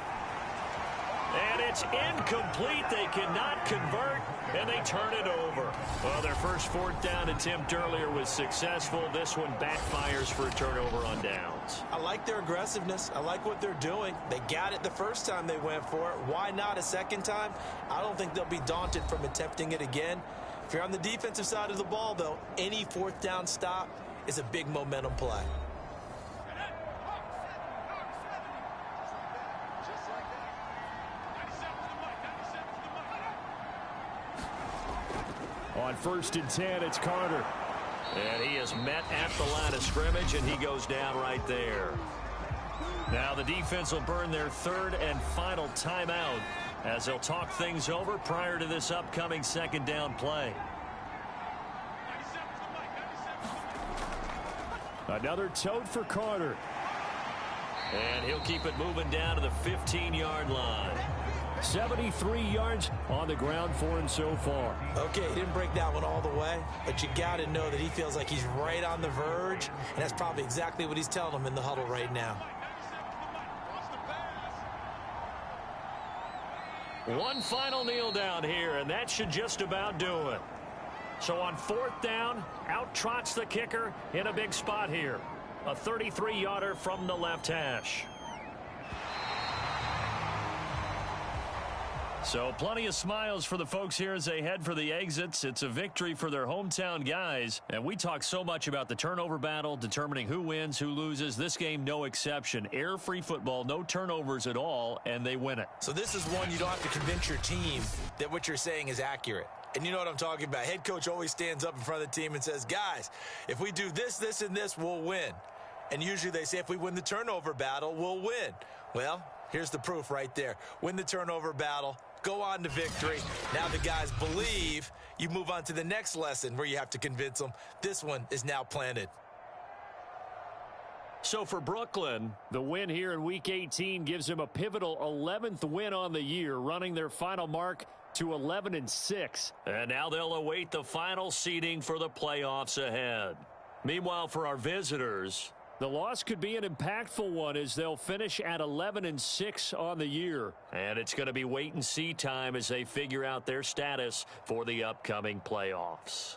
And it's incomplete. They cannot convert, and they turn it over. Well, their first 4th down attempt earlier was successful. This one backfires for a turnover on downs. I like their aggressiveness. I like what they're doing. They got it the first time they went for it. Why not a second time? I don't think they'll be daunted from attempting it again. If you're on the defensive side of the ball, though, any 4th down stop is a big momentum play. On 1st and 10, it's Carter. And he is met at the line of scrimmage, and he goes down right there. Now the defense will burn their 3rd and final timeout as they'll talk things over prior to this upcoming 2nd down play. Another tote for Carter. And he'll keep it moving down to the 15-yard line. 73 yards on the ground for him so far. Okay, he didn't break that one all the way, but you got to know that he feels like he's right on the verge, and that's probably exactly what he's telling them in the huddle right now. One final kneel down here, and that should just about do it. So on 4th down, out trots the kicker in a big spot here. A 33-yarder from the left hash. So plenty of smiles for the folks here as they head for the exits. It's a victory for their hometown guys. And we talk so much about the turnover battle, determining who wins, who loses. This game, no exception. Air-free football, no turnovers at all, and they win it. So this is one you don't have to convince your team that what you're saying is accurate. And you know what I'm talking about. Head coach always stands up in front of the team and says, guys, if we do this, this, and this, we'll win. And usually they say if we win the turnover battle, we'll win. Well, here's the proof right there. Win the turnover battle, go on to victory. Now the guys believe. You move on to the next lesson where you have to convince them. This one is now planted. So for Brooklyn, the win here in Week 18 gives them a pivotal 11th win on the year, running their final mark to 11-6. And now they'll await the final seeding for the playoffs ahead. Meanwhile, for our visitors, the loss could be an impactful one as they'll finish at 11-6 on the year. And it's going to be wait-and-see time as they figure out their status for the upcoming playoffs.